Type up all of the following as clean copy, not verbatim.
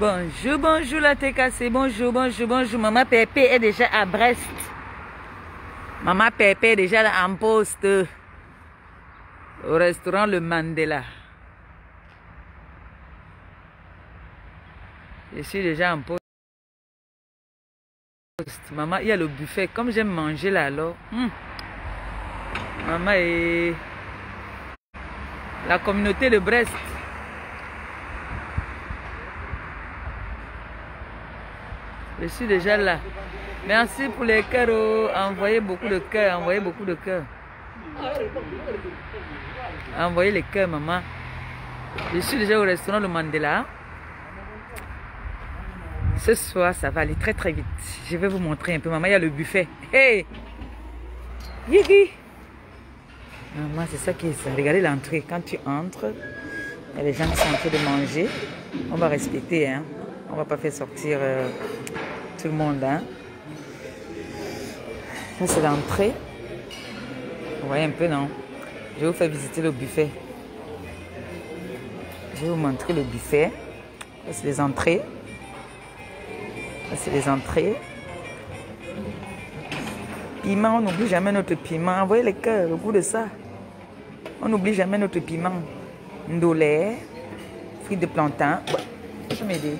Bonjour, bonjour la TKC, bonjour, bonjour, bonjour. Maman Pépé est déjà à Brest. Maman Pépé est déjà en poste au restaurant Le Mandela. Je suis déjà en poste. Maman, il y a le buffet. Comme j'aime manger là alors. Maman et la communauté de Brest. Je suis déjà là. Merci pour les cœurs. Envoyez beaucoup de cœurs. Envoyez beaucoup de cœurs. Envoyez les cœurs, maman. Je suis déjà au restaurant Le Mandela. Ce soir, ça va aller très très vite. Je vais vous montrer un peu. Maman, il y a le buffet. Hey! Yiki! Maman, c'est ça qui est ça. Regardez l'entrée. Quand tu entres, il y a les gens qui sont en train de manger. On va respecter, hein. On va pas faire sortir tout le monde, hein. Ça, c'est l'entrée. Vous voyez un peu, non? Je vais vous faire visiter le buffet. Je vais vous montrer le buffet. Ça, c'est les entrées. Ça, c'est les entrées. Piment, on n'oublie jamais notre piment. Envoyez les cœurs, le goût de ça. On n'oublie jamais notre piment. Ndolé, frites de plantain. Ouais. Tu peux m'aider?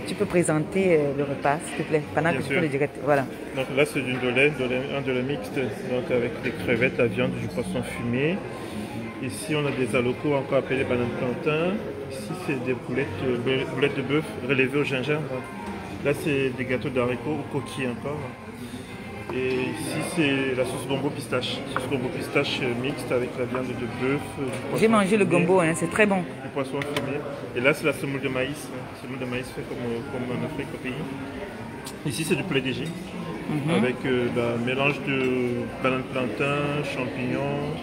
Tu peux présenter le repas, s'il te plaît, pendant que je fais le direct. Voilà. Donc là, c'est du ndolé, un ndolé mixte, donc avec des crevettes, la viande, du poisson fumé. Ici, on a des alocos, encore appelés bananes plantain. Ici, c'est des boulettes de bœuf relevées au gingembre. Là, c'est des gâteaux d'haricots au coquille encore. Et ici, c'est la sauce gombo pistache. Sauce gombo pistache mixte avec la viande de bœuf. J'ai mangé le gombo, hein, c'est très bon. Du poisson fumé. Et là, c'est la semoule de maïs. Semoule de maïs fait comme en Afrique au pays. Ici, c'est du poulet DG. Avec un mélange de bananes plantain, champignons,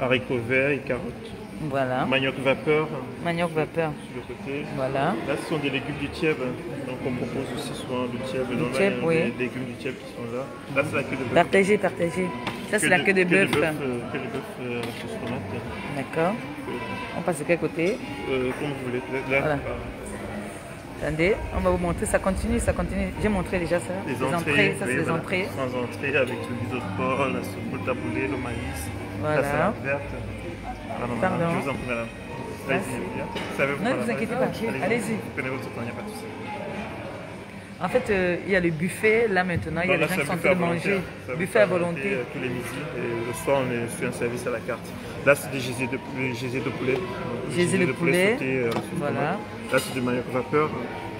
haricots verts et carottes. Voilà. Manioc vapeur. Manioc vapeur. Sur le côté. Voilà. Là, ce sont des légumes du tièbe. Donc, on propose aussi souvent du tièbe. Du tièbe, oui. Des légumes du tièbe qui sont là. Là, c'est la queue de bœuf. Partagez, partagez. Ça, c'est la queue de bœuf. Queue de bœuf, la sauce tomate. D'accord. On passe de quel côté? Comme vous voulez. Là, voilà. Attendez, on va vous montrer. Ça continue, ça continue. J'ai montré déjà ça. Les entrées. Ça, c'est les entrées. Sans entrées avec le biseau de porc, la soupe taboulée, le maïs. Voilà. La salade verte. Pardon. Je vous en prie, madame. Non, ne vous inquiétez pas. Allez-y. Prenez votre temps, il n'y a pas de souci. En fait, il y a le buffet. Là, maintenant, il y a des gens qui sont en train de manger. Buffet à volonté. Tous les midis. Et le soir, on est sur un service à la carte. Là, c'est des gésiers de poulet. Gésiers de poulet. Sauté, voilà. Là, c'est du manioc vapeur.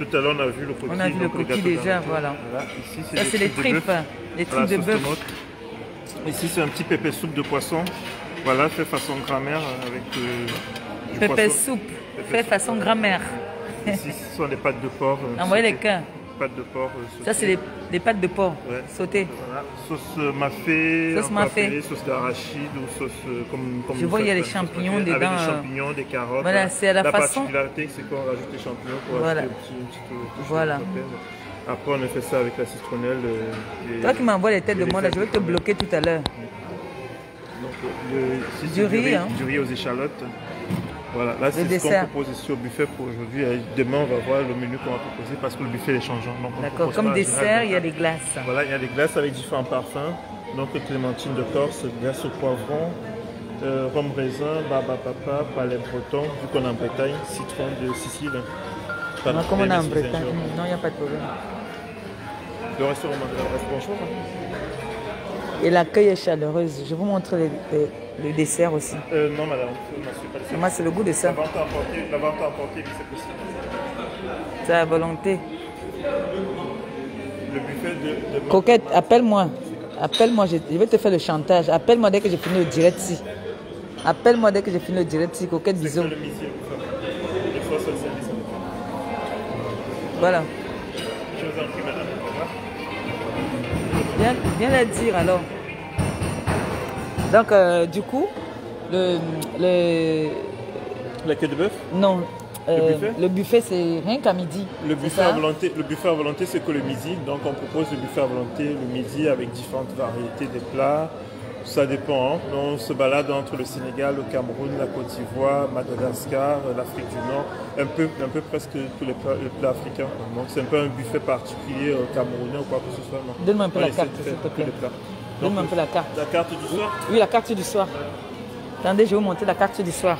Tout à l'heure, on a vu le coquille. On a vu le coquille déjà, voilà. Ici, ça, c'est les tripes. Les tripes de bœuf. Ici, c'est un petit pépé soupe de poisson. Voilà, fait façon grand-mère avec du pépé poisson. soupe, fait façon grand-mère. Ici, ce sont des pâtes de porc. Envoyez les cœurs. Pâtes de porc. Ça, c'est des pâtes de porc sautées. Voilà. Sauce mafé, sauce d'arachide ou sauce comme je vois, il y a les champignons dedans. Avec des champignons, des carottes. Voilà, c'est à la façon. La particularité, c'est qu'on rajoute des champignons pour voilà. ajouter une petite voilà. Après, on a fait ça avec la citronnelle. Toi qui m'envoies les têtes de moi, là, je vais te bloquer tout à l'heure. Du riz aux échalotes. Voilà, là c'est ce qu'on propose ici au buffet pour aujourd'hui. Demain, on va voir le menu qu'on va proposer parce que le buffet est changeant. D'accord, comme dessert, il y a des glaces. Voilà, il y a des glaces avec différents parfums. Donc clémentine de Corse, glace au poivron, rhum raisin, barba papa, palais breton, vu qu'on est en Bretagne, citron de Sicile. Non, comme on est en Bretagne, non, il n'y a pas de problème. Le restaurant reste bonjour. Et l'accueil est chaleureuse. Je vous montre le dessert aussi. Non, madame. Moi, c'est le goût de ça. La vente à emporter, c'est possible. C'est à volonté. Le buffet de... Coquette, appelle-moi. Appelle-moi, je vais te faire le chantage. Appelle-moi dès que j'ai fini le direct ici. Appelle-moi dès que j'ai fini le direct ici. Coquette, bisous. Voilà. Je vous en prie, madame. Viens la dire alors. Donc, du coup, la queue de bœuf? Non. Le buffet, c'est rien qu'à midi. Le buffet à volonté, c'est que le midi. Donc, on propose le buffet à volonté le midi avec différentes variétés de plats, Ça dépend. Hein. On se balade entre le Sénégal, le Cameroun, la Côte d'Ivoire, Madagascar, l'Afrique du Nord, un peu presque tous les plats africains. Donc c'est un peu un buffet particulier camerounais ou quoi que ce soit. Donne-moi un peu la carte, s'il te plaît. Donne-moi un peu la carte. La carte du soir? Oui, la carte du soir. Attendez, je vais vous montrer la carte du soir.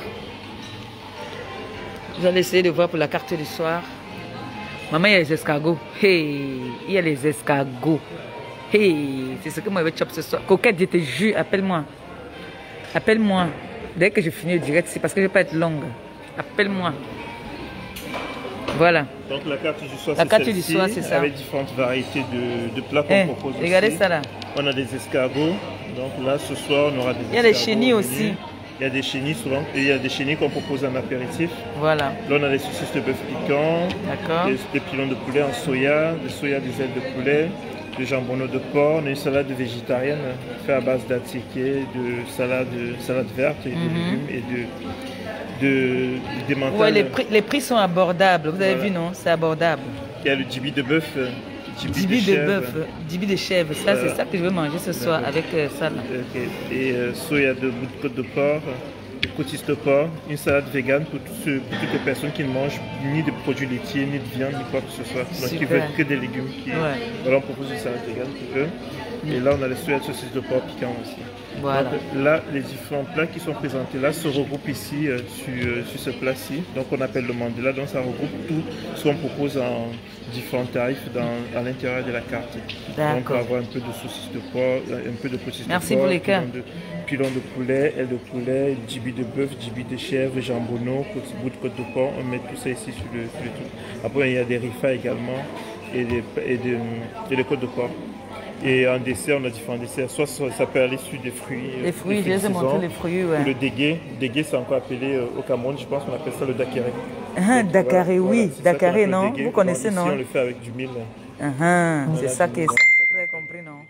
Vous allez essayer de voir pour la carte du soir. Maman, il y a les escargots. Hey, il y a les escargots. Hey, c'est ce que moi je vais chop ce soir. Coquette, je te jure, appelle-moi. Appelle-moi. Dès que je finis le direct, c'est parce que je ne vais pas être longue. Appelle-moi. Voilà. Donc la carte du soir, la carte du soir, c'est ça. Avec différentes variétés de plats qu'on propose aussi. Regardez ça là. On a des escargots. Donc là, ce soir, on aura des escargots. Il y a des chenilles aussi. Il y a des chenilles souvent. Et il y a des chenilles qu'on propose en apéritif. Voilà. Là, on a des saucisses de bœuf piquant. D'accord. Des pilons de poulet en soya. Des ailes de poulet. Des jambonneaux de porc. On a une salade végétarienne faite à base d'attiqué, de salade verte et de légumes et des mentales. Ouais, les prix sont abordables. Vous avez vu, non? C'est abordable. Il y a le djibi de bœuf. Djibi de bœuf, djibi de chèvre. Ça, c'est ça que je veux manger ce soir avec ça. Là. Okay. Et soya de bout de côte de porc, des côtisses de porc, une salade végane pour toutes les personnes qui ne mangent ni de produits laitiers, ni de viande, ni quoi que ce soit. Donc qui veulent que des légumes. Voilà, on propose une salade végane pour eux. Et là, on a les soya de saucisses de porc piquant aussi. Voilà. Donc, là, les différents plats qui sont présentés là se regroupent ici sur ce plat-ci. Donc on appelle le mandela. Donc ça regroupe tout ce qu'on propose en différents tarifs à l'intérieur de la carte. On peut avoir un peu de saucisses de porc, un peu de saucisses de porc. Merci pour les cas. Pilons de poulet, ailes de poulet, djibi de bœuf, djibi de chèvre, jambonneau, bout de côte de porc. On met tout ça ici sur le truc. Après il y a des rifas également et des côtes de porc. Et en dessert, on a différents desserts. Soit ça peut aller sur des fruits. Les fruits, je les ai montrés, les fruits, ouais. Le dégué. Dégué, c'est encore appelé au Cameroun, je pense qu'on appelle ça le dakaré. Dakaré, oui. Voilà, dakaré, non? Vous connaissez, ici, non? On le fait avec du mil. C'est ça qui est ça. Vous avez compris, non?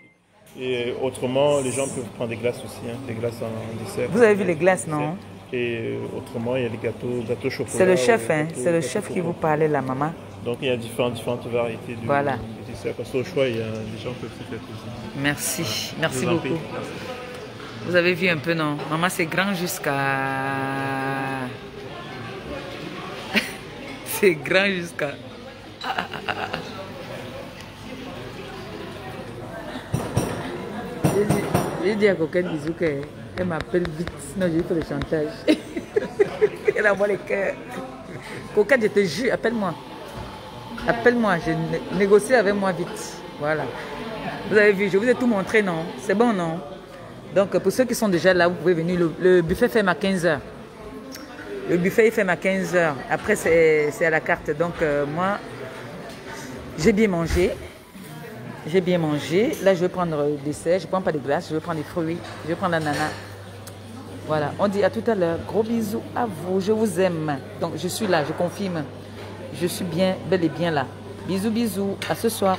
Et autrement, les gens peuvent prendre des glaces aussi, hein, des glaces en dessert. Vous avez vu les glaces, non? Et autrement, il y a les gâteaux chocolat. C'est le chef, hein? C'est le chef qui vous parlait, la maman. Donc il y a différentes variétés de desserts. Parce qu'au choix, les gens peuvent se faire plaisir. Merci, merci beaucoup. Vous avez vu un peu, non? Maman, c'est grand jusqu'à... c'est grand jusqu'à... J'ai dit à Coquette Bisou qu'elle m'appelle vite, sinon j'ai fait le chantage. Elle envoie les cœurs. Coquette, je te jure, appelle-moi. Appelle-moi, je négocie avec moi vite. Voilà. Vous avez vu, je vous ai tout montré, non? C'est bon, non? Donc, pour ceux qui sont déjà là, vous pouvez venir. Le buffet ferme à 15h. Le buffet, il ferme à 15h. Après, c'est à la carte. Donc, moi, j'ai bien mangé. J'ai bien mangé. Là, je vais prendre le dessert. Je ne prends pas de glace, je vais prendre des fruits. Je vais prendre l'ananas. Voilà. On dit à tout à l'heure. Gros bisous à vous. Je vous aime. Donc, je suis là, je confirme. Je suis bien, bel et bien là. Bisous, bisous. À ce soir.